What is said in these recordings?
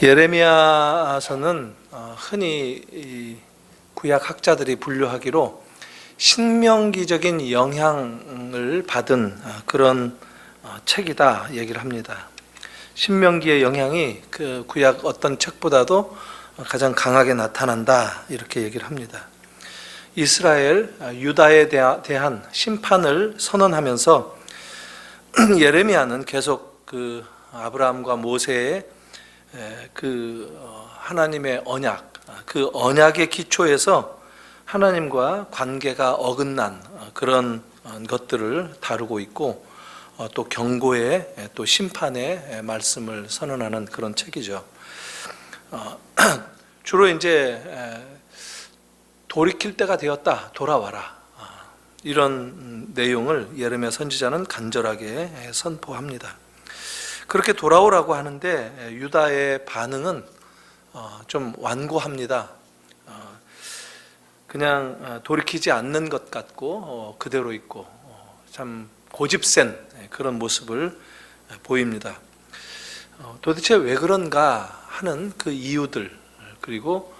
예레미야서는 흔히 구약 학자들이 분류하기로 신명기적인 영향을 받은 그런 책이다 얘기를 합니다. 신명기의 영향이 그 구약 어떤 책보다도 가장 강하게 나타난다 이렇게 얘기를 합니다. 이스라엘, 유다에 대한 심판을 선언하면서 예레미야는 계속 그 아브라함과 모세의 하나님의 언약, 그 언약의 기초에서 하나님과 관계가 어긋난 그런 것들을 다루고 있고, 또 경고의 또 심판의 말씀을 선언하는 그런 책이죠. 주로 이제 돌이킬 때가 되었다, 돌아와라, 이런 내용을 예레미야 선지자는 간절하게 선포합니다. 그렇게 돌아오라고 하는데 유다의 반응은 좀 완고합니다. 그냥 돌이키지 않는 것 같고 그대로 있고 참 고집센 그런 모습을 보입니다. 도대체 왜 그런가 하는 그 이유들, 그리고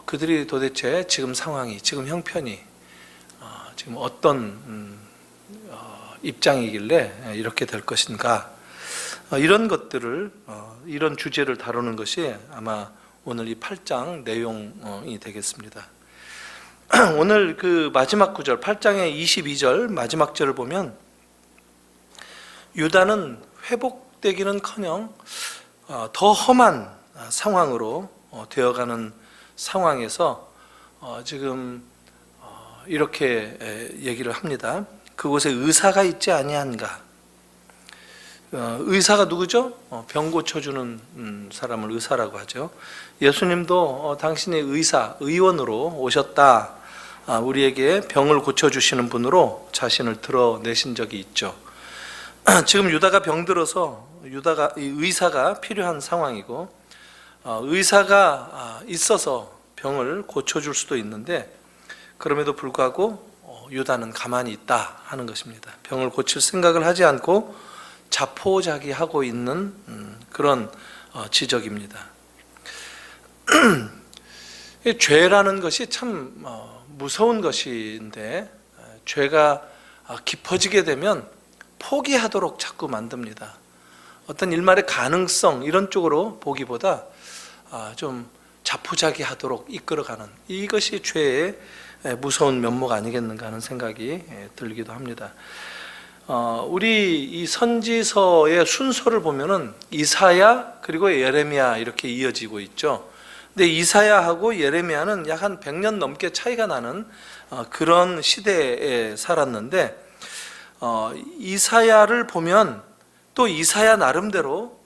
그들이 도대체 지금 상황이, 지금 형편이 지금 어떤 입장이길래 이렇게 될 것인가, 이런 것들을, 이런 주제를 다루는 것이 아마 오늘 이 8장 내용이 되겠습니다. 오늘 그 마지막 구절, 8장의 22절 마지막 절을 보면 유다는 회복되기는커녕 더 험한 상황으로 되어가는 상황에서 지금 이렇게 얘기를 합니다. 그곳에 의사가 있지 아니한가. 의사가 누구죠? 병 고쳐주는 사람을 의사라고 하죠. 예수님도 당신이 의사, 의원으로 오셨다, 우리에게 병을 고쳐주시는 분으로 자신을 드러내신 적이 있죠. 지금 유다가 병들어서 의사가 필요한 상황이고, 의사가 있어서 병을 고쳐줄 수도 있는데 그럼에도 불구하고 유다는 가만히 있다 하는 것입니다. 병을 고칠 생각을 하지 않고 자포자기하고 있는 그런 지적입니다. 죄라는 것이 참 무서운 것인데, 죄가 깊어지게 되면 포기하도록 자꾸 만듭니다. 어떤 일말의 가능성 이런 쪽으로 보기보다 좀 자포자기하도록 이끌어가는, 이것이 죄의 무서운 면목 아니겠는가 하는 생각이 들기도 합니다. 우리 이 선지서의 순서를 보면은 이사야 그리고 예레미야 이렇게 이어지고 있죠. 근데 이사야하고 예레미야는 약 한 100년 넘게 차이가 나는 그런 시대에 살았는데, 이사야를 보면 또 이사야 나름대로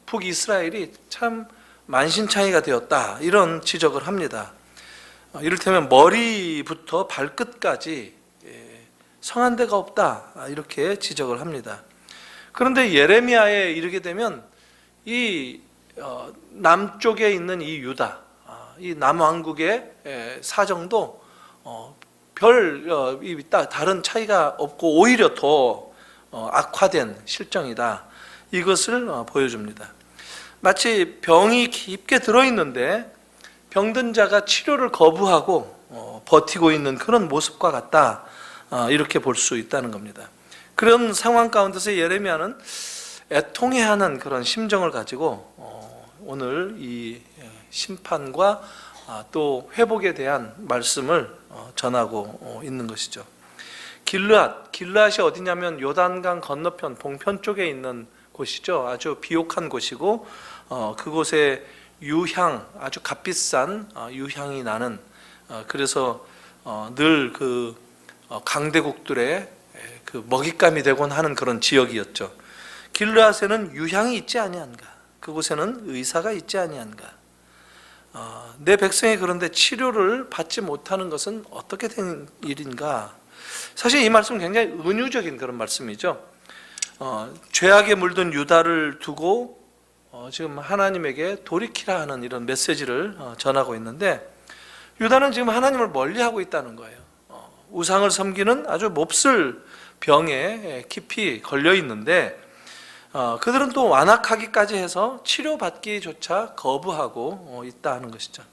북이스라엘이 참 만신창이가 되었다 이런 지적을 합니다. 이를테면 머리부터 발끝까지 성한 데가 없다 이렇게 지적을 합니다. 그런데 예레미야에 이르게 되면 이 남쪽에 있는 이 유다, 이 남왕국의 사정도 다른 차이가 없고 오히려 더 악화된 실정이다, 이것을 보여줍니다. 마치 병이 깊게 들어있는데 병든 자가 치료를 거부하고 버티고 있는 그런 모습과 같다, 이렇게 볼 수 있다는 겁니다. 그런 상황 가운데서 예레미야는 애통해하는 그런 심정을 가지고 오늘 이 심판과 또 회복에 대한 말씀을 전하고 있는 것이죠. 길르앗이 어디냐면 요단강 건너편 동편 쪽에 있는 곳이죠. 아주 비옥한 곳이고 그곳에 유향, 아주 값비싼 유향이 나는, 그래서 늘 그 강대국들의 그 먹잇감이 되곤 하는 그런 지역이었죠. 길르앗에는 유향이 있지 아니한가, 그곳에는 의사가 있지 아니한가. 내 백성이 그런데 치료를 받지 못하는 것은 어떻게 된 일인가. 사실 이 말씀은 굉장히 은유적인 그런 말씀이죠. 죄악에 물든 유다를 두고 지금 하나님에게 돌이키라 하는 이런 메시지를 전하고 있는데, 유다는 지금 하나님을 멀리하고 있다는 거예요. 우상을 섬기는 아주 몹쓸 병에 깊이 걸려 있는데, 그들은 또 완악하기까지 해서 치료받기조차 거부하고 있다 하는 것이죠.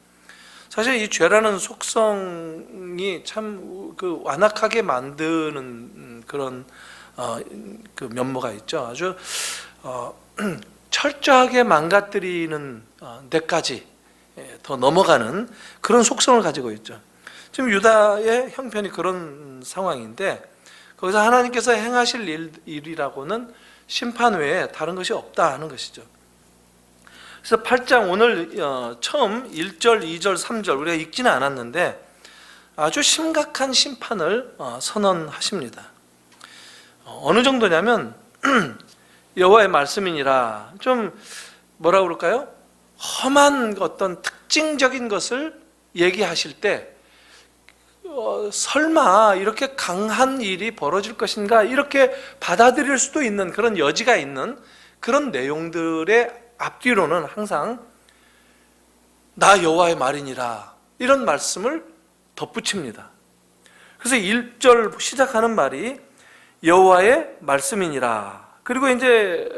사실 이 죄라는 속성이 참 그 완악하게 만드는 그런 그 면모가 있죠. 아주 철저하게 망가뜨리는 데까지 더 넘어가는 그런 속성을 가지고 있죠. 지금 유다의 형편이 그런 상황인데 거기서 하나님께서 행하실 일이라고는 심판 외에 다른 것이 없다 하는 것이죠. 그래서 8장 오늘 처음 1절, 2절, 3절 우리가 읽지는 않았는데 아주 심각한 심판을 선언하십니다. 어느 정도냐면 여호와의 말씀이니라, 좀 뭐라 그럴까요? 험한 어떤 특징적인 것을 얘기하실 때 설마 이렇게 강한 일이 벌어질 것인가 이렇게 받아들일 수도 있는 그런 여지가 있는 그런 내용들의 앞뒤로는 항상 나 여호와의 말이니라 이런 말씀을 덧붙입니다. 그래서 1절 시작하는 말이 여호와의 말씀이니라, 그리고 이제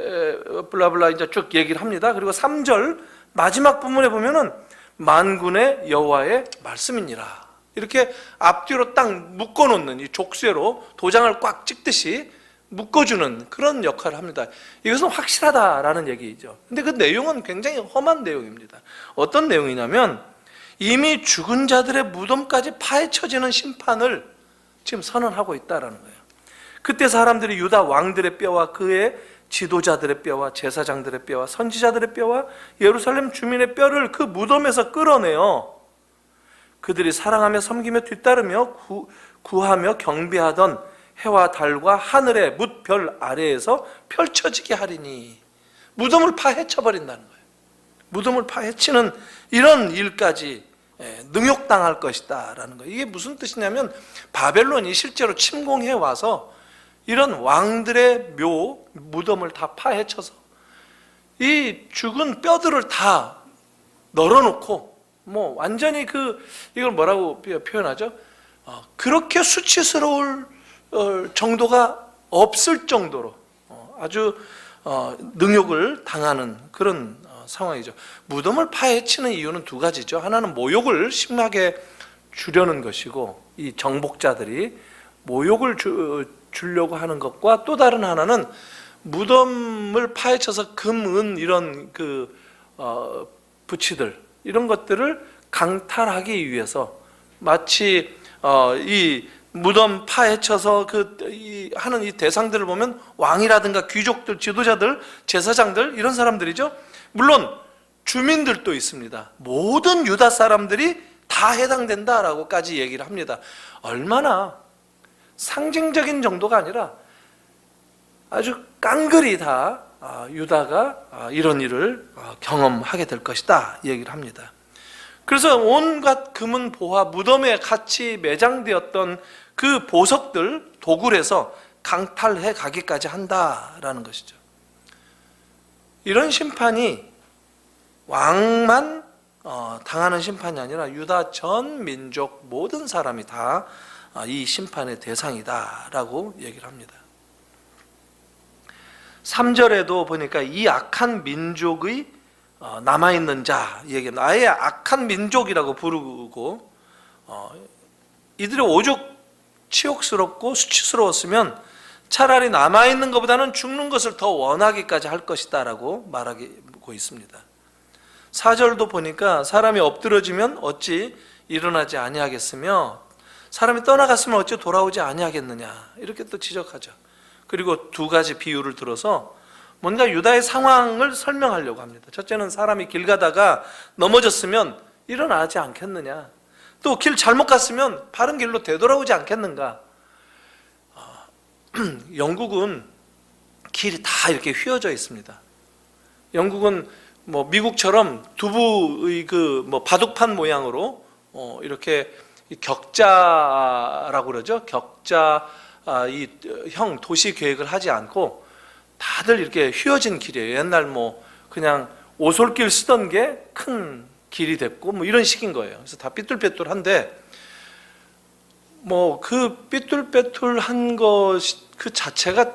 블라블라 이제 쭉 얘기를 합니다. 그리고 3절 마지막 부분에 보면은 만군의 여호와의 말씀이니라, 이렇게 앞뒤로 딱 묶어놓는, 이 족쇄로 도장을 꽉 찍듯이 묶어주는 그런 역할을 합니다. 이것은 확실하다라는 얘기죠. 근데 그 내용은 굉장히 험한 내용입니다. 어떤 내용이냐면 이미 죽은 자들의 무덤까지 파헤쳐지는 심판을 지금 선언하고 있다라는 거예요. 그때 사람들이 유다 왕들의 뼈와 그의 지도자들의 뼈와 제사장들의 뼈와 선지자들의 뼈와 예루살렘 주민의 뼈를 그 무덤에서 끌어내어 그들이 사랑하며 섬기며 뒤따르며 구하며 경배하던 해와 달과 하늘의 뭇별 아래에서 펼쳐지게 하리니, 무덤을 파헤쳐버린다는 거예요. 무덤을 파헤치는 이런 일까지 능욕당할 것이다 라는 거예요. 이게 무슨 뜻이냐면 바벨론이 실제로 침공해 와서 이런 왕들의 무덤을 다 파헤쳐서 이 죽은 뼈들을 다 널어놓고 뭐 완전히 이걸 뭐라고 표현하죠? 그렇게 수치스러울 정도가 없을 정도로 아주 능욕을 당하는 그런 상황이죠. 무덤을 파헤치는 이유는 두 가지죠. 하나는 모욕을 심하게 주려는 것이고, 이 정복자들이 모욕을 주려고 하는 것과, 또 다른 하나는 무덤을 파헤쳐서 금, 은 이런 부치들 이런 것들을 강탈하기 위해서, 마치 이 무덤 파헤쳐서 하는 이 대상들을 보면 왕이라든가 귀족들, 지도자들, 제사장들 이런 사람들이죠. 물론 주민들도 있습니다. 모든 유다 사람들이 다 해당된다라고까지 얘기를 합니다. 얼마나 상징적인 정도가 아니라 아주 깡그리 다 유다가 이런 일을 경험하게 될 것이다 얘기를 합니다. 그래서 온갖 금은 보화, 무덤에 같이 매장되었던 그 보석들, 도굴해서 강탈해 가기까지 한다라는 것이죠. 이런 심판이 왕만 당하는 심판이 아니라 유다 전 민족 모든 사람이 다 이 심판의 대상이다라고 얘기를 합니다. 3절에도 보니까 이 악한 민족의 남아있는 자 얘기합니다. 아예 악한 민족이라고 부르고, 이들이 오죽 치욕스럽고 수치스러웠으면 차라리 남아있는 것보다는 죽는 것을 더 원하기까지 할 것이다 라고 말하고 있습니다. 4절도 보니까 사람이 엎드러지면 어찌 일어나지 아니하겠으며 사람이 떠나갔으면 어찌 돌아오지 아니하겠느냐, 이렇게 또 지적하죠. 그리고 두 가지 비유를 들어서 뭔가 유다의 상황을 설명하려고 합니다. 첫째는 사람이 길 가다가 넘어졌으면 일어나지 않겠느냐, 또 길 잘못 갔으면 바른 길로 되돌아오지 않겠는가. 영국은 길이 다 이렇게 휘어져 있습니다. 영국은 뭐 미국처럼 두부의 바둑판 모양으로 이렇게 격자라고 그러죠. 격자 형 도시 계획을 하지 않고 다들 이렇게 휘어진 길이에요. 옛날 그냥 오솔길 쓰던 게 큰 길이 됐고 이런 식인 거예요. 그래서 다 삐뚤빼뚤한데 그 삐뚤빼뚤한 것 그 자체가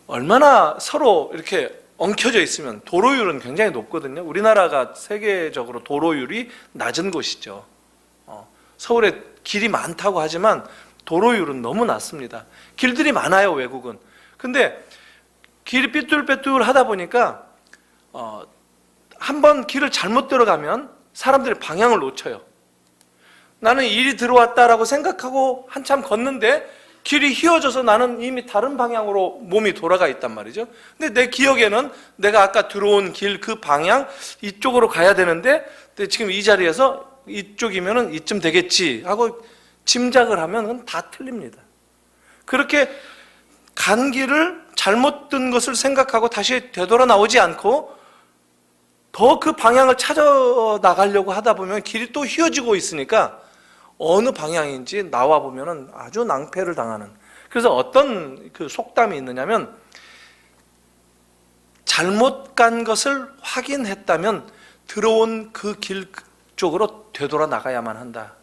얼마나 서로 이렇게 엉켜져 있으면 도로율은 굉장히 높거든요. 우리나라가 세계적으로 도로율이 낮은 곳이죠. 서울에 길이 많다고 하지만 도로율은 너무 낮습니다. 길들이 많아요, 외국은. 근데 길이 삐뚤빼뚤 하다 보니까 한번 길을 잘못 들어가면 사람들이 방향을 놓쳐요. 나는 일이 들어왔다라고 생각하고 한참 걷는데 길이 휘어져서 나는 이미 다른 방향으로 몸이 돌아가 있단 말이죠. 근데 내 기억에는 내가 아까 들어온 길 그 방향 이쪽으로 가야 되는데 지금 이 자리에서 이쪽이면은 이쯤 되겠지 하고 짐작을 하면 그건 다 틀립니다. 그렇게 간 길을 잘못 든 것을 생각하고 다시 되돌아 나오지 않고 더 그 방향을 찾아 나가려고 하다 보면 길이 또 휘어지고 있으니까 어느 방향인지 나와 보면은 아주 낭패를 당하는. 그래서 어떤 그 속담이 있느냐면 잘못 간 것을 확인했다면 들어온 그 길 쪽으로 되돌아 나가야만 한다.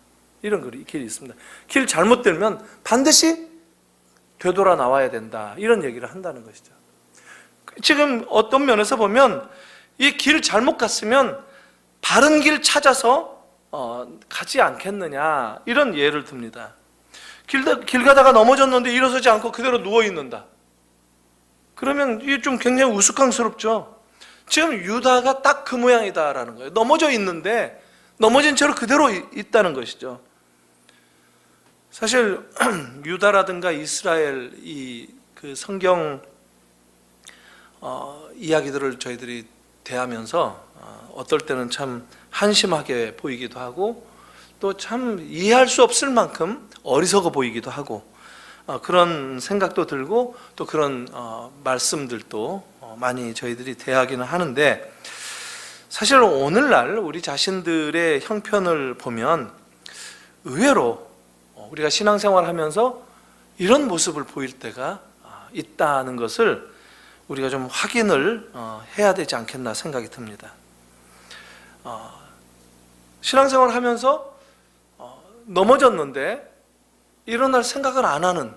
이런 길이 있습니다. 길 잘못 들면 반드시 되돌아 나와야 된다. 이런 얘기를 한다는 것이죠. 지금 어떤 면에서 보면 이 길 잘못 갔으면 바른 길 찾아서 가지 않겠느냐 이런 예를 듭니다. 길 가다가 넘어졌는데 일어서지 않고 그대로 누워 있는다. 그러면 이게 좀 굉장히 우스꽝스럽죠. 지금 유다가 딱 그 모양이다라는 거예요. 넘어져 있는데 넘어진 채로 그대로 있다는 것이죠. 사실 유다라든가 이스라엘 그 성경 이야기들을 저희들이 대하면서 어떨 때는 참 한심하게 보이기도 하고 또 참 이해할 수 없을 만큼 어리석어 보이기도 하고 그런 생각도 들고 또 그런 말씀들도 많이 저희들이 대하기는 하는데 사실 오늘날 우리 자신들의 형편을 보면 의외로 우리가 신앙생활을 하면서 이런 모습을 보일 때가 있다는 것을 우리가 좀 확인을 해야 되지 않겠나 생각이 듭니다. 신앙생활을 하면서 넘어졌는데 일어날 생각을 안 하는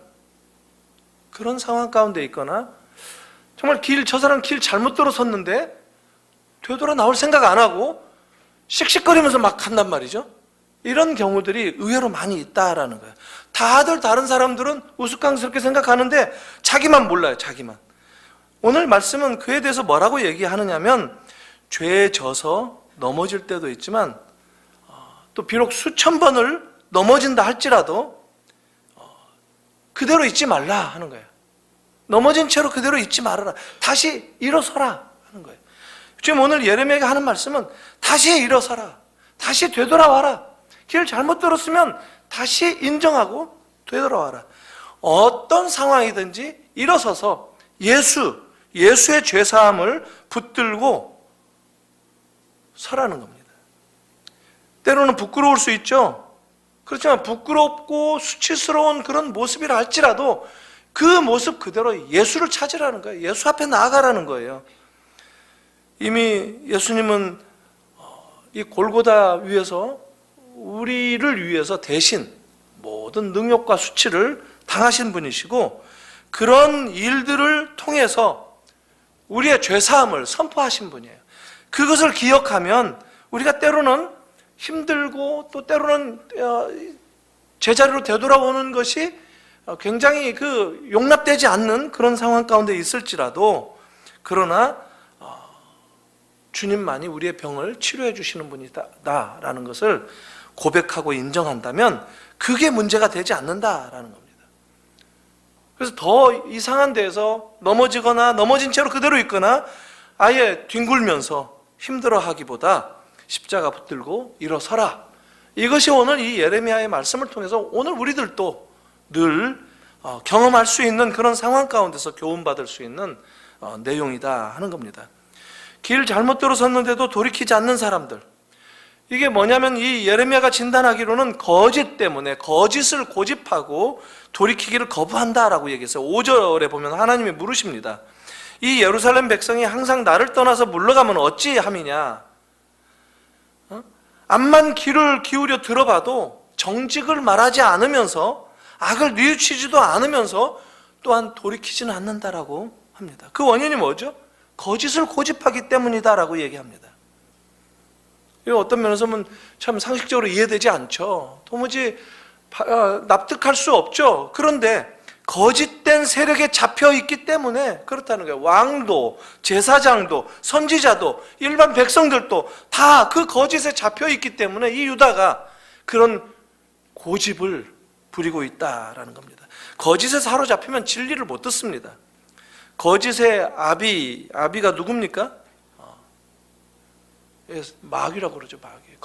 그런 상황 가운데 있거나 정말 저 사람 길 잘못 들어섰는데 되돌아 나올 생각 안 하고 씩씩거리면서 막 간단 말이죠. 이런 경우들이 의외로 많이 있다라는 거예요. 다들 다른 사람들은 우스꽝스럽게 생각하는데 자기만 몰라요. 자기만. 오늘 말씀은 그에 대해서 뭐라고 얘기하느냐면 죄에 져서 넘어질 때도 있지만 또 비록 수천 번을 넘어진다 할지라도 그대로 있지 말라 하는 거예요. 넘어진 채로 그대로 있지 말아라. 다시 일어서라 하는 거예요. 지금 오늘 예레미야가 하는 말씀은 다시 일어서라. 다시 되돌아와라. 길 잘못 들었으면 다시 인정하고 되돌아와라. 어떤 상황이든지 일어서서 예수의 죄사함을 붙들고 서라는 겁니다. 때로는 부끄러울 수 있죠. 그렇지만 부끄럽고 수치스러운 그런 모습이라 할지라도 그 모습 그대로 예수를 찾으라는 거예요. 예수 앞에 나아가라는 거예요. 이미 예수님은 이 골고다 위에서 우리를 위해서 대신 모든 능욕과 수치를 당하신 분이시고 그런 일들을 통해서 우리의 죄사함을 선포하신 분이에요. 그것을 기억하면 우리가 때로는 힘들고 또 때로는 제자리로 되돌아오는 것이 굉장히 용납되지 않는 그런 상황 가운데 있을지라도 그러나 주님만이 우리의 병을 치료해 주시는 분이다라는 것을 고백하고 인정한다면 그게 문제가 되지 않는다라는 겁니다. 그래서 더 이상한 데에서 넘어지거나 넘어진 채로 그대로 있거나 아예 뒹굴면서 힘들어하기보다 십자가 붙들고 일어서라. 이것이 오늘 이 예레미야의 말씀을 통해서 오늘 우리들도 늘 경험할 수 있는 그런 상황 가운데서 교훈받을 수 있는 내용이다 하는 겁니다. 길 잘못 들어섰는데도 돌이키지 않는 사람들, 이게 뭐냐면 이 예레미야가 진단하기로는 거짓 때문에 거짓을 고집하고 돌이키기를 거부한다라고 얘기했어요. 5절에 보면 하나님이 물으십니다. 이 예루살렘 백성이 항상 나를 떠나서 물러가면 어찌함이냐. 암만 귀를 기울여 들어봐도 정직을 말하지 않으면서 악을 뉘우치지도 않으면서 또한 돌이키지는 않는다라고 합니다. 그 원인이 뭐죠? 거짓을 고집하기 때문이다라고 얘기합니다. 이거 어떤 면에서 보면 참 상식적으로 이해되지 않죠. 도무지 납득할 수 없죠. 그런데 거짓된 세력에 잡혀 있기 때문에 그렇다는 거예요. 왕도, 제사장도, 선지자도, 일반 백성들도 다 그 거짓에 잡혀 있기 때문에 이 유다가 그런 고집을 부리고 있다라는 겁니다. 거짓에 사로잡히면 진리를 못 듣습니다. 거짓의 아비가 누굽니까? 마귀라고 그러죠. 마귀.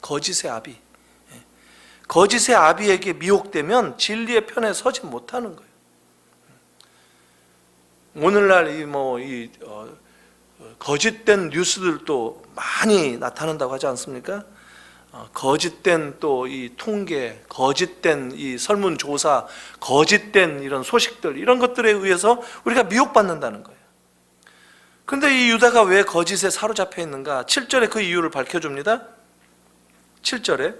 거짓의 아비. 거짓의 아비에게 미혹되면 진리의 편에 서지 못하는 거예요. 오늘날 거짓된 뉴스들도 많이 나타난다고 하지 않습니까? 거짓된 또 이 통계, 거짓된 이 설문조사, 거짓된 이런 소식들, 이런 것들에 의해서 우리가 미혹받는다는 거예요. 그런데 이 유다가 왜 거짓에 사로잡혀 있는가? 7절에 그 이유를 밝혀줍니다. 7절에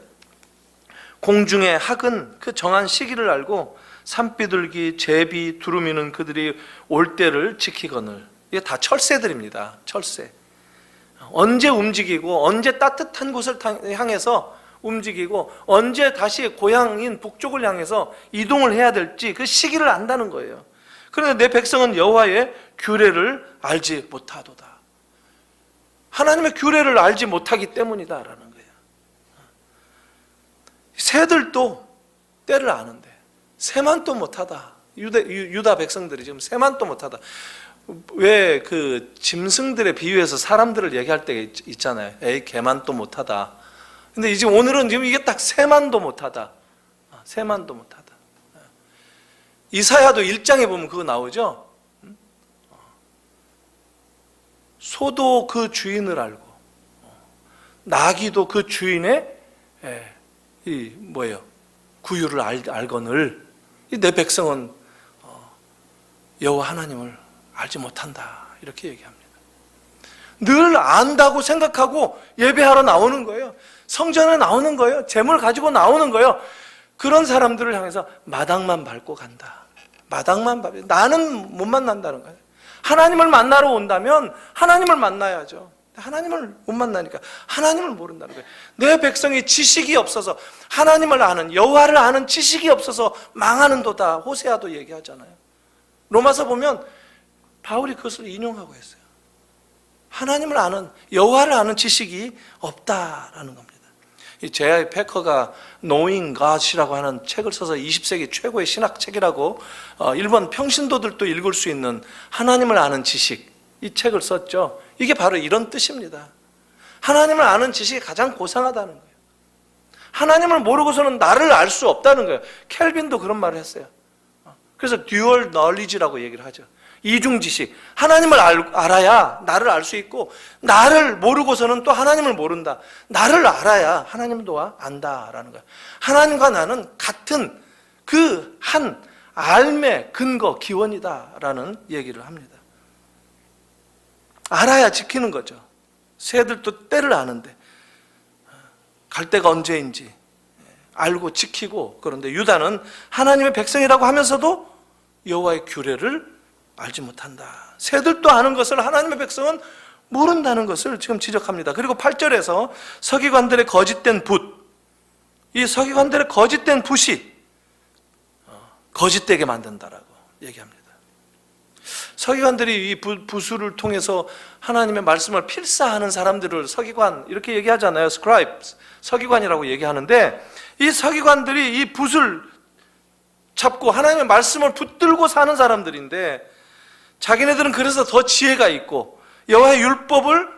공중의 학은 그 정한 시기를 알고 산비둘기, 제비, 두루미는 그들이 올 때를 지키거늘. 이게 다 철새들입니다. 철새. 언제 움직이고 언제 따뜻한 곳을 향해서 움직이고 언제 다시 고향인 북쪽을 향해서 이동을 해야 될지 그 시기를 안다는 거예요. 그런데 내 백성은 여호와의 규례를 알지 못하도다. 하나님의 규례를 알지 못하기 때문이다라는 거예요. 새들도 때를 아는데 새만도 못하다. 유다 백성들이 지금 새만도 못하다. 왜 그 짐승들의 비유해서 사람들을 얘기할 때 있잖아요. 에이, 개만도 못하다. 근데 이제 오늘은 지금 이게 딱 새만도 못하다. 새만도 못하다. 이사야도 1장에 보면 그거 나오죠. 소도 그 주인을 알고 나귀도 그 주인의 구유를 알거늘 내 백성은 여호와 하나님을 알지 못한다. 이렇게 얘기합니다. 늘 안다고 생각하고 예배하러 나오는 거예요. 성전에 나오는 거예요. 재물 가지고 나오는 거예요. 그런 사람들을 향해서 마당만 밟고 간다. 마당만 밟고 나는 못 만난다는 거예요. 하나님을 만나러 온다면 하나님을 만나야죠. 하나님을 못 만나니까 하나님을 모른다는 거예요. 내 백성이 지식이 없어서 하나님을 아는, 여호와를 아는 지식이 없어서 망하는도다. 호세아도 얘기하잖아요. 로마서 보면 바울이 그것을 인용하고 있어요. 하나님을 아는, 여호와를 아는 지식이 없다라는 겁니다. 이 J.I. 패커가 Knowing God이라고 하는 책을 써서 20세기 최고의 신학책이라고 일본 평신도들도 읽을 수 있는 하나님을 아는 지식, 이 책을 썼죠. 이게 바로 이런 뜻입니다. 하나님을 아는 지식이 가장 고상하다는 거예요. 하나님을 모르고서는 나를 알 수 없다는 거예요. 켈빈도 그런 말을 했어요. 그래서 듀얼 널리지라고 얘기를 하죠. 이중 지식. 하나님을 알아야 나를 알 수 있고, 나를 모르고서는 또 하나님을 모른다. 나를 알아야 하나님도 안다라는 거예요. 하나님과 나는 같은 그 한 알의 근거, 기원이다라는 얘기를 합니다. 알아야 지키는 거죠. 새들도 때를 아는데 갈 때가 언제인지 알고 지키고, 그런데 유다는 하나님의 백성이라고 하면서도 여호와의 규례를 알지 못한다. 새들도 아는 것을 하나님의 백성은 모른다는 것을 지금 지적합니다. 그리고 8절에서 서기관들의 거짓된 붓, 이 서기관들의 거짓된 붓이 거짓되게 만든다라고 얘기합니다. 서기관들이 이 부수를 통해서 하나님의 말씀을 필사하는 사람들을 서기관 이렇게 얘기하잖아요. scribes, 서기관이라고 얘기하는데, 이 서기관들이 이 붓을 잡고 하나님의 말씀을 붙들고 사는 사람들인데, 자기네들은 그래서 더 지혜가 있고 여호와의 율법을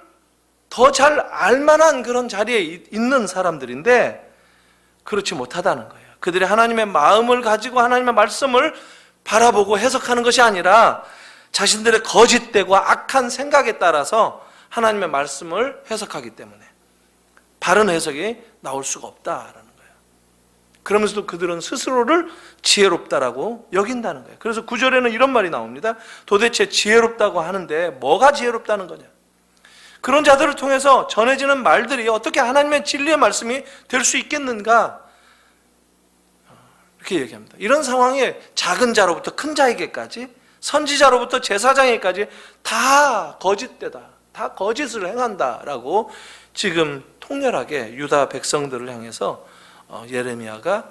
더 잘 알만한 그런 자리에 있는 사람들인데 그렇지 못하다는 거예요. 그들이 하나님의 마음을 가지고 하나님의 말씀을 바라보고 해석하는 것이 아니라 자신들의 거짓되고 악한 생각에 따라서 하나님의 말씀을 해석하기 때문에 바른 해석이 나올 수가 없다라는 거예요. 그러면서도 그들은 스스로를 지혜롭다라고 여긴다는 거예요. 그래서 9절에는 이런 말이 나옵니다. 도대체 지혜롭다고 하는데 뭐가 지혜롭다는 거냐? 그런 자들을 통해서 전해지는 말들이 어떻게 하나님의 진리의 말씀이 될 수 있겠는가? 이렇게 얘기합니다. 이런 상황에 작은 자로부터 큰 자에게까지 선지자로부터 제사장에까지 다 거짓되다, 다 거짓을 행한다라고 지금 통렬하게 유다 백성들을 향해서 예레미야가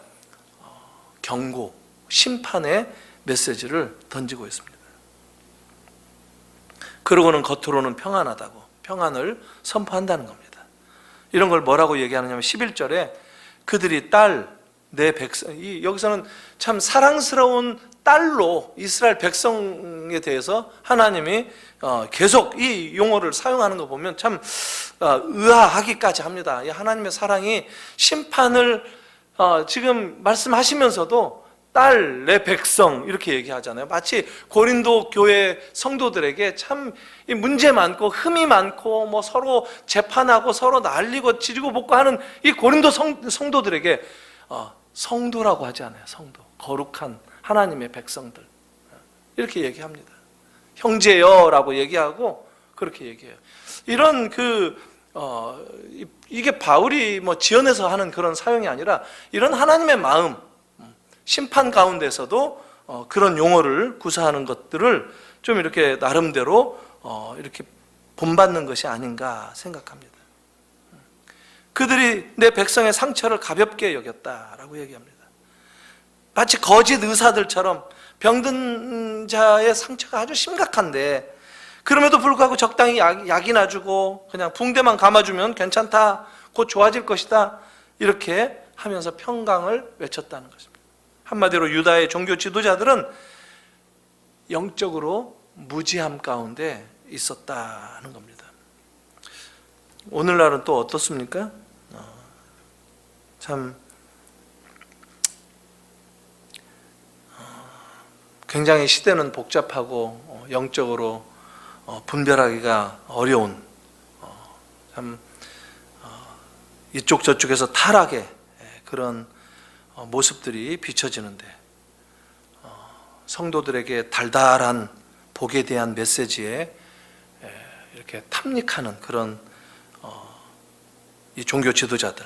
경고, 심판의 메시지를 던지고 있습니다. 그러고는 겉으로는 평안하다고 평안을 선포한다는 겁니다. 이런 걸 뭐라고 얘기하느냐면 11절에 그들이 내 백성, 여기서는 참 사랑스러운 딸로 이스라엘 백성에 대해서 하나님이 계속 이 용어를 사용하는 거 보면 참 의아하기까지 합니다. 이 하나님의 사랑이 심판을 지금 말씀하시면서도 내 백성 이렇게 얘기하잖아요. 마치 고린도 교회 성도들에게 참 문제 많고 흠이 많고 뭐 서로 재판하고 서로 날리고 지지고 볶고 하는 이 고린도 성도들에게 성도라고 하지 않아요. 성도, 거룩한 하나님의 백성들 이렇게 얘기합니다. 형제여라고 얘기하고 그렇게 얘기해요. 이런 이게 바울이 뭐 지어내서 하는 그런 사용이 아니라 이런 하나님의 마음, 심판 가운데서도 그런 용어를 구사하는 것들을 좀 이렇게 나름대로 이렇게 본받는 것이 아닌가 생각합니다. 그들이 내 백성의 상처를 가볍게 여겼다라고 얘기합니다. 마치 거짓 의사들처럼 병든 자의 상처가 아주 심각한데 그럼에도 불구하고 적당히 약이나 주고 그냥 붕대만 감아주면 괜찮다, 곧 좋아질 것이다 이렇게 하면서 평강을 외쳤다는 것입니다. 한마디로 유다의 종교 지도자들은 영적으로 무지함 가운데 있었다는 겁니다. 오늘날은 또 어떻습니까? 참 굉장히 시대는 복잡하고 영적으로 분별하기가 어려운 참 이쪽 저쪽에서 타락의 그런 모습들이 비춰지는데 성도들에게 달달한 복에 대한 메시지에 이렇게 탐닉하는 그런 이 종교 지도자들,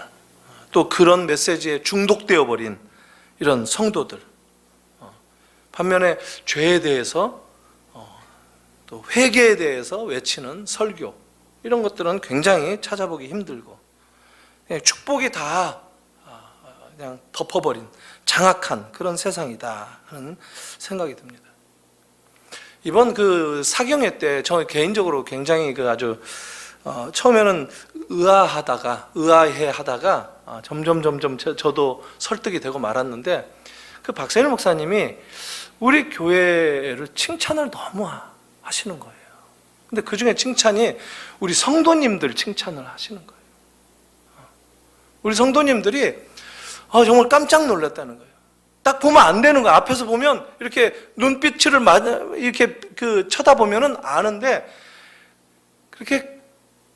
또 그런 메시지에 중독되어 버린 이런 성도들, 반면에 죄에 대해서 또 회개에 대해서 외치는 설교, 이런 것들은 굉장히 찾아보기 힘들고 그냥 축복이 다 그냥 덮어버린 장악한 그런 세상이다 하는 생각이 듭니다. 이번 사경회 때 저 개인적으로 굉장히 아주 처음에는 의아해하다가 점점 저도 설득이 되고 말았는데 박세일 목사님이 우리 교회를 칭찬을 너무 하시는 거예요. 근데 그 중에 칭찬이 우리 성도님들 칭찬을 하시는 거예요. 우리 성도님들이 정말 깜짝 놀랐다는 거예요. 딱 보면 안 되는 거예요. 앞에서 보면 이렇게 눈빛을 이렇게 쳐다보면은 아는데 그렇게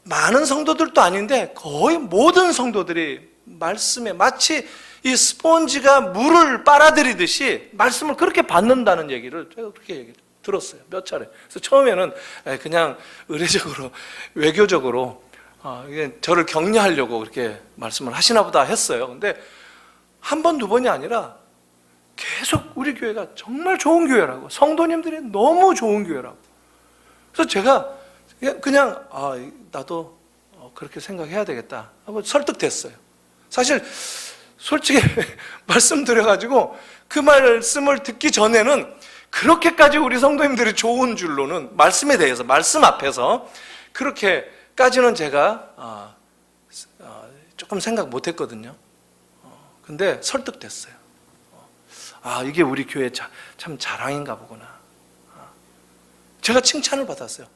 많은 성도들도 아닌데 거의 모든 성도들이 말씀에 마치 이 스폰지가 물을 빨아들이듯이 말씀을 그렇게 받는다는 얘기를 제가 그렇게 들었어요. 몇 차례. 그래서 처음에는 그냥 의례적으로 외교적으로 저를 격려하려고 그렇게 말씀을 하시나 보다 했어요. 근데 한 번, 두 번이 아니라 계속 우리 교회가 정말 좋은 교회라고, 성도님들이 너무 좋은 교회라고. 그래서 제가 그냥 나도 그렇게 생각해야 되겠다 하고 설득됐어요. 사실 솔직히 말씀드려가지고 그 말씀을 듣기 전에는 그렇게까지 우리 성도님들이 좋은 줄로는 말씀에 대해서, 말씀 앞에서 그렇게까지는 제가 조금 생각 못했거든요. 근데 설득됐어요. 이게 우리 교회 참 자랑인가 보구나. 제가 칭찬을 받았어요.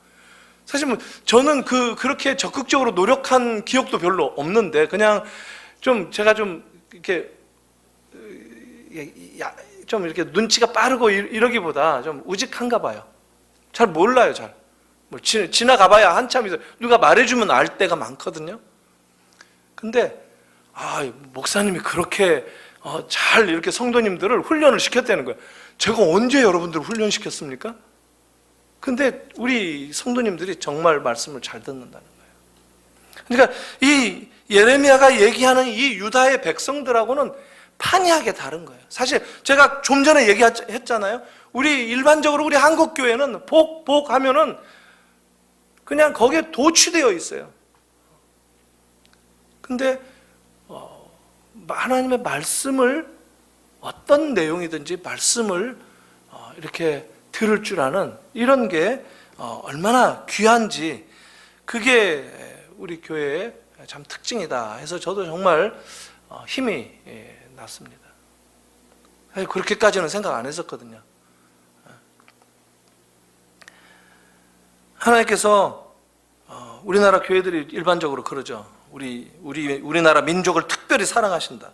사실 저는 그렇게 적극적으로 노력한 기억도 별로 없는데 그냥 제가 이렇게 좀 이렇게 눈치가 빠르고 이러기보다 좀 우직한가 봐요. 잘 몰라요, 잘. 지나가봐야 한참 있어요. 누가 말해주면 알 때가 많거든요. 근데 목사님이 그렇게 잘 이렇게 성도님들을 훈련을 시켰다는 거예요. 제가 언제 여러분들을 훈련시켰습니까? 근데 우리 성도님들이 정말 말씀을 잘 듣는다는 거예요. 그러니까 이 예레미야가 얘기하는 이 유다의 백성들하고는 판이하게 다른 거예요. 사실 제가 좀 전에 얘기했잖아요. 우리 일반적으로 우리 한국 교회는 복 하면은 그냥 거기에 도취되어 있어요. 근데 하나님의 말씀을 어떤 내용이든지 말씀을 이렇게 들을 줄 아는 이런 게 얼마나 귀한지, 그게 우리 교회의 참 특징이다 해서 저도 정말 힘이 났습니다. 그렇게까지는 생각 안 했었거든요. 하나님께서 우리나라 교회들이 일반적으로 그러죠. 우리나라 민족을 특별히 사랑하신다.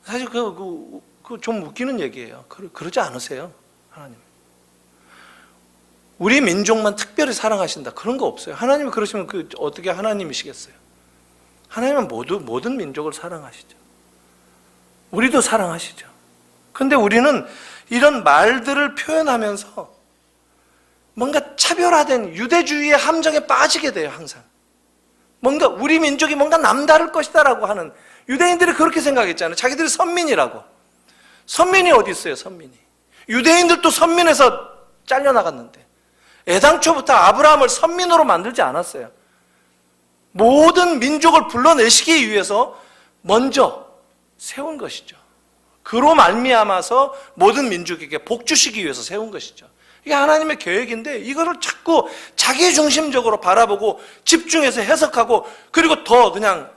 사실 그 좀 웃기는 얘기예요. 그러지 않으세요, 하나님? 우리 민족만 특별히 사랑하신다, 그런 거 없어요. 하나님이 그러시면 어떻게 하나님이시겠어요? 하나님은 모든 민족을 사랑하시죠. 우리도 사랑하시죠. 근데 우리는 이런 말들을 표현하면서 뭔가 차별화된 유대주의의 함정에 빠지게 돼요, 항상. 뭔가 우리 민족이 뭔가 남다를 것이다라고 하는, 유대인들이 그렇게 생각했잖아요. 자기들이 선민이라고. 선민이 어디 있어요, 선민이? 유대인들도 선민에서 잘려나갔는데 애당초부터 아브라함을 선민으로 만들지 않았어요. 모든 민족을 불러내시기 위해서 먼저 세운 것이죠. 그로 말미암아서 모든 민족에게 복 주시기 위해서 세운 것이죠. 이게 하나님의 계획인데 이거를 자꾸 자기 중심적으로 바라보고 집중해서 해석하고, 그리고 더 그냥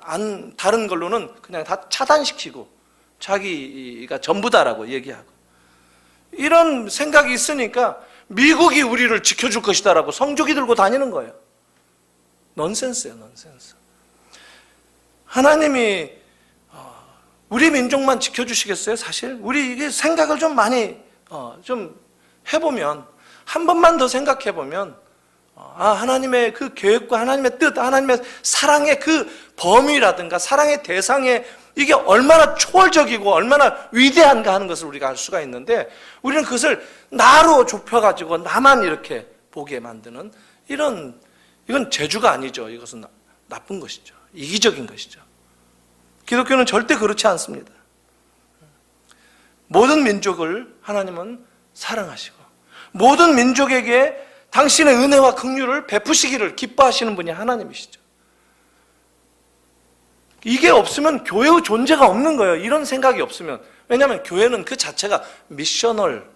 다른 걸로는 그냥 다 차단시키고 자기가 전부다라고 얘기하고, 이런 생각이 있으니까 미국이 우리를 지켜줄 것이다라고 성조기 들고 다니는 거예요. 넌센스예요, 넌센스. 하나님이 우리 민족만 지켜주시겠어요? 사실 우리 이게 생각을 좀 많이 좀 해보면, 한 번만 더 생각해보면 하나님의 그 계획과 하나님의 뜻, 하나님의 사랑의 그 범위라든가 사랑의 대상에 이게 얼마나 초월적이고 얼마나 위대한가 하는 것을 우리가 알 수가 있는데, 우리는 그것을 나로 좁혀가지고 나만 이렇게 보게 만드는 이건 재주가 아니죠. 이것은 나쁜 것이죠. 이기적인 것이죠. 기독교는 절대 그렇지 않습니다. 모든 민족을 하나님은 사랑하시고 모든 민족에게 당신의 은혜와 긍휼을 베푸시기를 기뻐하시는 분이 하나님이시죠. 이게 없으면 교회의 존재가 없는 거예요. 이런 생각이 없으면. 왜냐하면 교회는 그 자체가 미셔널,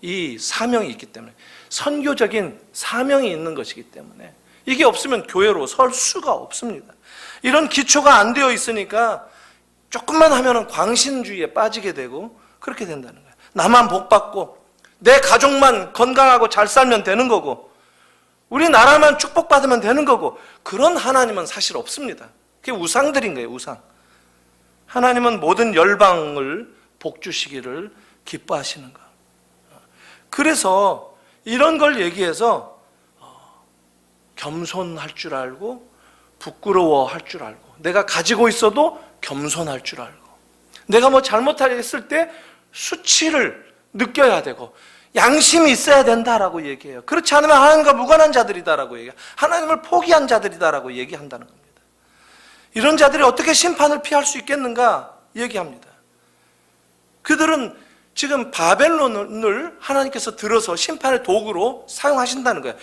이 사명이 있기 때문에, 선교적인 사명이 있는 것이기 때문에 이게 없으면 교회로 설 수가 없습니다. 이런 기초가 안 되어 있으니까 조금만 하면 광신주의에 빠지게 되고 그렇게 된다는 거예요. 나만 복받고 내 가족만 건강하고 잘 살면 되는 거고 우리나라만 축복받으면 되는 거고, 그런 하나님은 사실 없습니다. 그게 우상들인 거예요, 우상. 하나님은 모든 열방을 복 주시기를 기뻐하시는 것. 그래서 이런 걸 얘기해서 겸손할 줄 알고 부끄러워할 줄 알고, 내가 가지고 있어도 겸손할 줄 알고, 내가 뭐 잘못했을 때 수치를 느껴야 되고 양심이 있어야 된다라고 얘기해요. 그렇지 않으면 하나님과 무관한 자들이다라고 얘기해요. 하나님을 포기한 자들이다라고 얘기한다는 겁니다. 이런 자들이 어떻게 심판을 피할 수 있겠는가 얘기합니다. 그들은 지금 바벨론을 하나님께서 들어서 심판의 도구로 사용하신다는 거예요.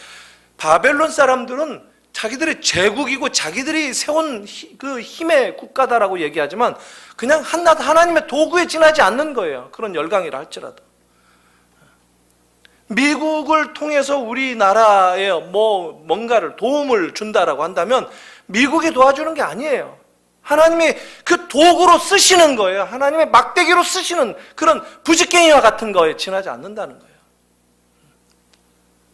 바벨론 사람들은 자기들의 제국이고 자기들이 세운 그 힘의 국가다라고 얘기하지만 그냥 하나님의 도구에 지나지 않는 거예요. 그런 열강이라 할지라도. 미국을 통해서 우리나라에 뭔가를 도움을 준다라고 한다면 미국이 도와주는 게 아니에요. 하나님이 그 도구로 쓰시는 거예요. 하나님의 막대기로 쓰시는 그런 부지깽이와 같은 거에 지나지 않는다는 거예요.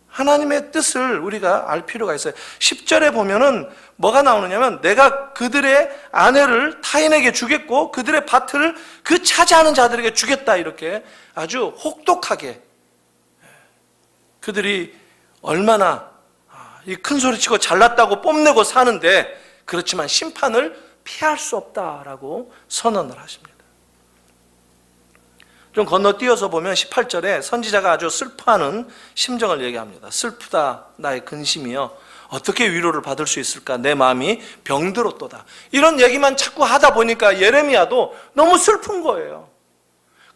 하나님의 뜻을 우리가 알 필요가 있어요. 10절에 보면은 뭐가 나오느냐면, 내가 그들의 아내를 타인에게 주겠고 그들의 밭을 그 차지하는 자들에게 주겠다, 이렇게 아주 혹독하게, 그들이 얼마나 이 큰 소리치고 잘났다고 뽐내고 사는데 그렇지만 심판을 피할 수 없다라고 선언을 하십니다. 좀 건너뛰어서 보면 18절에 선지자가 아주 슬퍼하는 심정을 얘기합니다. 슬프다 나의 근심이여, 어떻게 위로를 받을 수 있을까, 내 마음이 병들었도다. 이런 얘기만 자꾸 하다 보니까 예레미야도 너무 슬픈 거예요.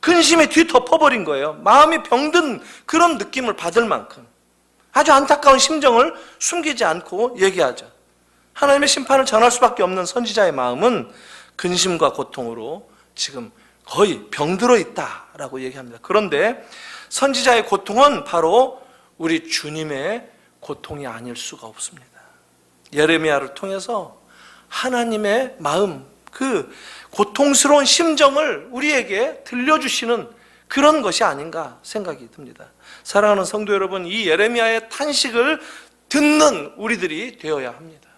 근심에 뒤덮어버린 거예요. 마음이 병든 그런 느낌을 받을 만큼 아주 안타까운 심정을 숨기지 않고 얘기하죠. 하나님의 심판을 전할 수밖에 없는 선지자의 마음은 근심과 고통으로 지금 거의 병들어 있다라고 얘기합니다. 그런데 선지자의 고통은 바로 우리 주님의 고통이 아닐 수가 없습니다. 예레미야를 통해서 하나님의 마음, 그 고통스러운 심정을 우리에게 들려주시는 그런 것이 아닌가 생각이 듭니다. 사랑하는 성도 여러분, 이 예레미야의 탄식을 듣는 우리들이 되어야 합니다.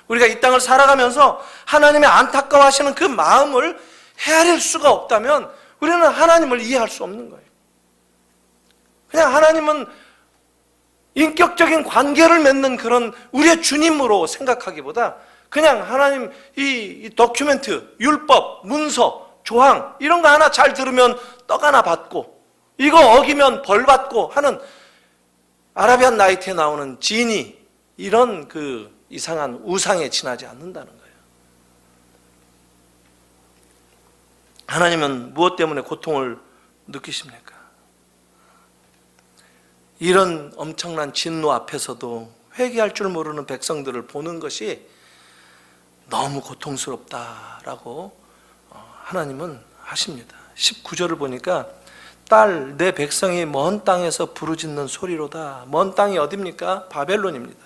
우리가 이 땅을 살아가면서 하나님의 안타까워하시는 그 마음을 헤아릴 수가 없다면 우리는 하나님을 이해할 수 없는 거예요. 그냥 하나님은 인격적인 관계를 맺는 그런 우리의 주님으로 생각하기보다 그냥 하나님 이 도큐멘트, 율법, 문서, 조항 이런 거 하나 잘 들으면 떡 하나 받고 이거 어기면 벌 받고 하는 아라비안 나이트에 나오는 지니 이런 그 이상한 우상에 지나지 않는다는 거예요. 하나님은 무엇 때문에 고통을 느끼십니까? 이런 엄청난 진노 앞에서도 회개할 줄 모르는 백성들을 보는 것이 너무 고통스럽다라고 하나님은 하십니다. 19절을 보니까 딸 내 백성이 먼 땅에서 부르짖는 소리로다. 먼 땅이 어디입니까? 바벨론입니다.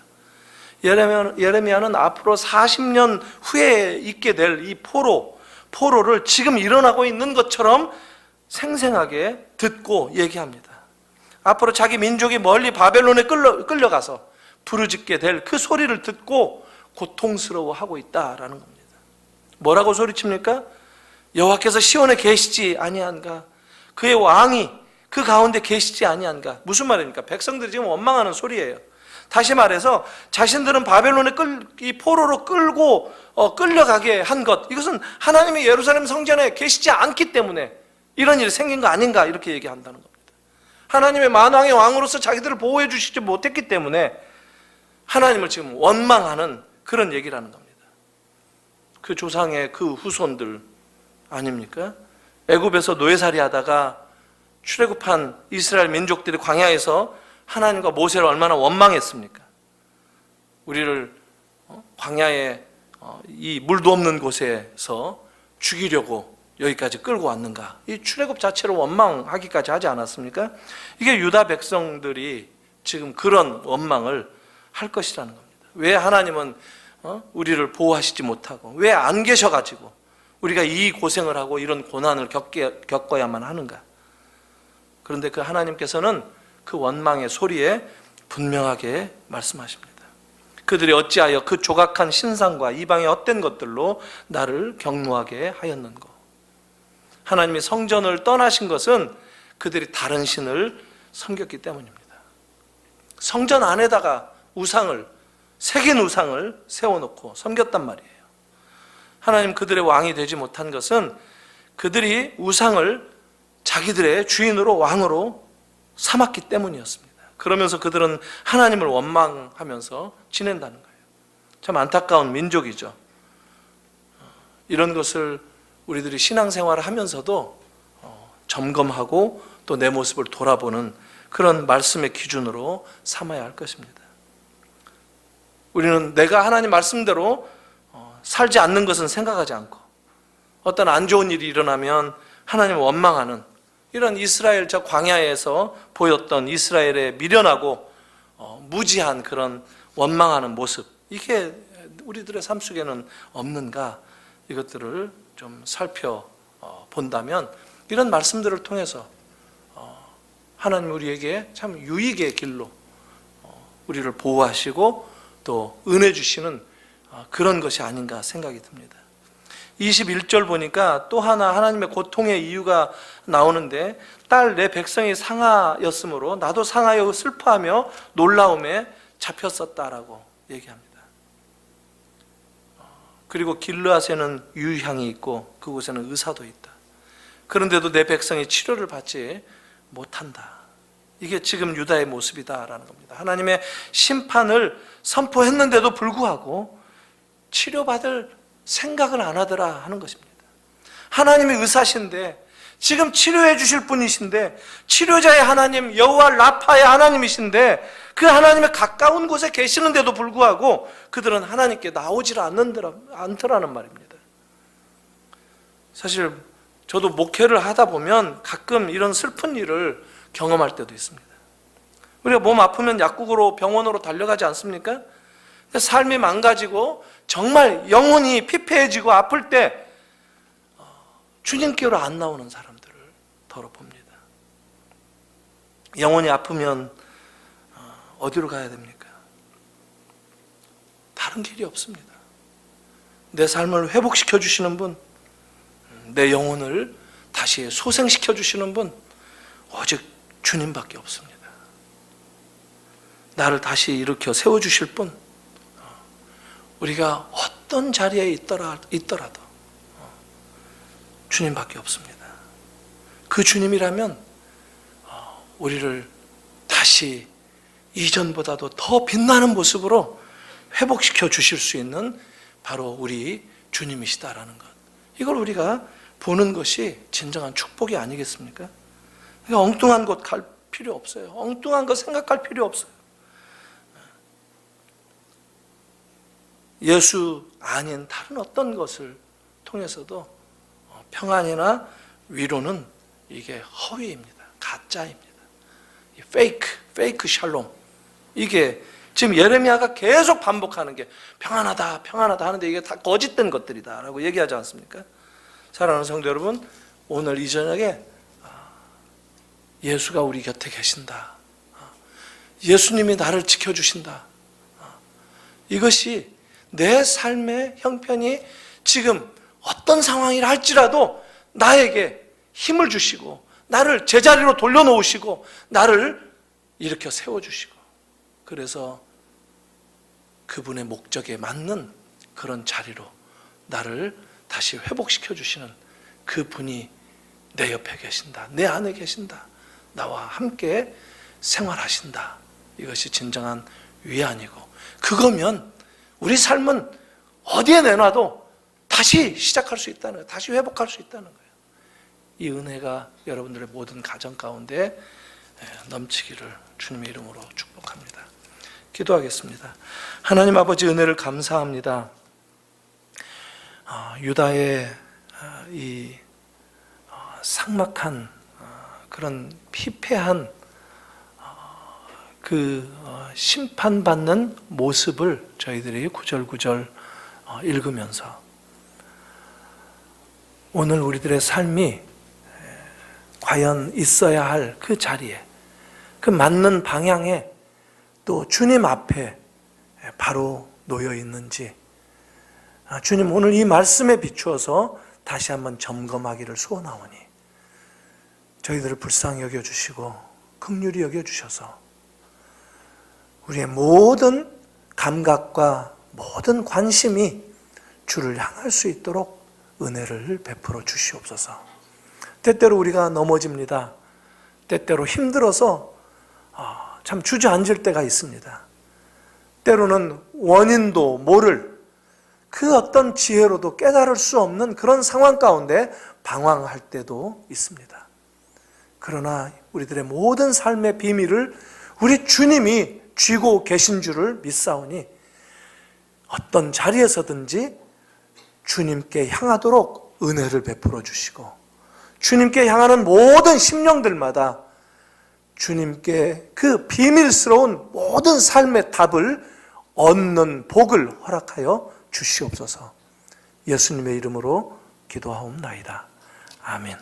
예레미야는 앞으로 40년 후에 있게 될 이 포로를 지금 일어나고 있는 것처럼 생생하게 듣고 얘기합니다. 앞으로 자기 민족이 멀리 바벨론에 끌려가서 부르짖게 될 그 소리를 듣고 고통스러워하고 있다라는 겁니다. 뭐라고 소리칩니까? 여호와께서 시온에 계시지 아니한가? 그의 왕이 그 가운데 계시지 아니한가? 무슨 말입니까? 백성들이 지금 원망하는 소리예요. 다시 말해서 자신들은 바벨론에 이 포로로 끌려가게 한 것, 이것은 하나님의 예루살렘 성전에 계시지 않기 때문에 이런 일이 생긴 거 아닌가 이렇게 얘기한다는 겁니다. 하나님의 만왕의 왕으로서 자기들을 보호해 주시지 못했기 때문에 하나님을 지금 원망하는 그런 얘기라는 겁니다. 그 조상의 그 후손들 아닙니까? 애굽에서 노예살이 하다가 출애굽한 이스라엘 민족들이 광야에서 하나님과 모세를 얼마나 원망했습니까? 우리를 광야에 이 물도 없는 곳에서 죽이려고 여기까지 끌고 왔는가? 이 출애굽 자체를 원망하기까지 하지 않았습니까? 이게 유다 백성들이 지금 그런 원망을 할 것이라는 겁니다. 왜 하나님은 우리를 보호하시지 못하고 왜 안 계셔가지고 우리가 이 고생을 하고 이런 고난을 겪어야만 하는가? 그런데 그 하나님께서는 그 원망의 소리에 분명하게 말씀하십니다. 그들이 어찌하여 그 조각한 신상과 이방의 헛된 것들로 나를 경노하게 하였는고. 하나님이 성전을 떠나신 것은 그들이 다른 신을 섬겼기 때문입니다. 성전 안에다가 새긴 우상을 세워놓고 섬겼단 말이에요. 하나님 그들의 왕이 되지 못한 것은 그들이 우상을 자기들의 주인으로 왕으로 삼았기 때문이었습니다. 그러면서 그들은 하나님을 원망하면서 지낸다는 거예요. 참 안타까운 민족이죠. 이런 것을 우리들이 신앙생활을 하면서도 점검하고 또 내 모습을 돌아보는 그런 말씀의 기준으로 삼아야 할 것입니다. 우리는 내가 하나님 말씀대로 살지 않는 것은 생각하지 않고 어떤 안 좋은 일이 일어나면 하나님을 원망하는 이런 이스라엘 저 광야에서 보였던 이스라엘의 미련하고 무지한 그런 원망하는 모습, 이게 우리들의 삶 속에는 없는가, 이것들을 좀 살펴본다면 이런 말씀들을 통해서 하나님 우리에게 참 유익의 길로 우리를 보호하시고 또 은혜 주시는 그런 것이 아닌가 생각이 듭니다. 21절 보니까 또 하나 하나님의 고통의 이유가 나오는데, 딸 내 백성이 상하였으므로 나도 상하여 슬퍼하며 놀라움에 잡혔었다라고 얘기합니다. 그리고 길르앗에는 유향이 있고 그곳에는 의사도 있다. 그런데도 내 백성이 치료를 받지 못한다. 이게 지금 유다의 모습이다라는 겁니다. 하나님의 심판을 선포했는데도 불구하고 치료받을 생각을 안 하더라 하는 것입니다. 하나님의 의사신데 지금 치료해 주실 분이신데, 치료자의 하나님 여호와 라파의 하나님이신데 그 하나님의 가까운 곳에 계시는데도 불구하고 그들은 하나님께 나오질 않더라는 말입니다. 사실 저도 목회를 하다 보면 가끔 이런 슬픈 일을 경험할 때도 있습니다. 우리가 몸 아프면 약국으로 병원으로 달려가지 않습니까? 삶이 망가지고 정말 영혼이 피폐해지고 아플 때 주님께로 안 나오는 사람들을 더럽봅니다. 영혼이 아프면 어디로 가야 됩니까? 다른 길이 없습니다. 내 삶을 회복시켜 주시는 분, 내 영혼을 다시 소생시켜 주시는 분, 오직 주님밖에 없습니다. 나를 다시 일으켜 세워주실 분, 우리가 어떤 자리에 있더라도 주님밖에 없습니다. 그 주님이라면 우리를 다시 이전보다도 더 빛나는 모습으로 회복시켜 주실 수 있는 바로 우리 주님이시다라는 것, 이걸 우리가 보는 것이 진정한 축복이 아니겠습니까? 그러니까 엉뚱한 곳 갈 필요 없어요. 엉뚱한 거 생각할 필요 없어요. 예수 아닌 다른 어떤 것을 통해서도 평안이나 위로는 이게 허위입니다. 가짜입니다. 페이크 샬롬. 이게 지금 예레미야가 계속 반복하는 게 평안하다 하는데 이게 다 거짓된 것들이다라고 얘기하지 않습니까? 사랑하는 성도 여러분, 오늘 이 저녁에 예수가 우리 곁에 계신다, 예수님이 나를 지켜주신다, 이것이 내 삶의 형편이 지금 어떤 상황이라 할지라도 나에게 힘을 주시고 나를 제자리로 돌려놓으시고 나를 일으켜 세워주시고, 그래서 그분의 목적에 맞는 그런 자리로 나를 다시 회복시켜 주시는 그분이 내 옆에 계신다, 내 안에 계신다, 나와 함께 생활하신다. 이것이 진정한 위안이고, 그거면 우리 삶은 어디에 내놔도 다시 시작할 수 있다는 거예요. 다시 회복할 수 있다는 거예요. 이 은혜가 여러분들의 모든 가정 가운데 넘치기를 주님의 이름으로 축복합니다. 기도하겠습니다. 하나님 아버지, 은혜를 감사합니다. 유다의 이 삭막한 그런 피폐한 그 심판받는 모습을 저희들이 구절구절 읽으면서 오늘 우리들의 삶이 과연 있어야 할 그 자리에, 그 맞는 방향에 또 주님 앞에 바로 놓여 있는지 주님, 오늘 이 말씀에 비추어서 다시 한번 점검하기를 소원하오니 저희들을 불쌍히 여겨주시고 긍휼히 여겨주셔서 우리의 모든 감각과 모든 관심이 주를 향할 수 있도록 은혜를 베풀어 주시옵소서. 때때로 우리가 넘어집니다. 때때로 힘들어서 참 주저앉을 때가 있습니다. 때로는 원인도 모를 그 어떤 지혜로도 깨달을 수 없는 그런 상황 가운데 방황할 때도 있습니다. 그러나 우리들의 모든 삶의 비밀을 우리 주님이 쥐고 계신 줄을 믿사오니 어떤 자리에서든지 주님께 향하도록 은혜를 베풀어 주시고 주님께 향하는 모든 심령들마다 주님께 그 비밀스러운 모든 삶의 답을 얻는 복을 허락하여 주시옵소서. 예수님의 이름으로 기도하옵나이다. 아멘.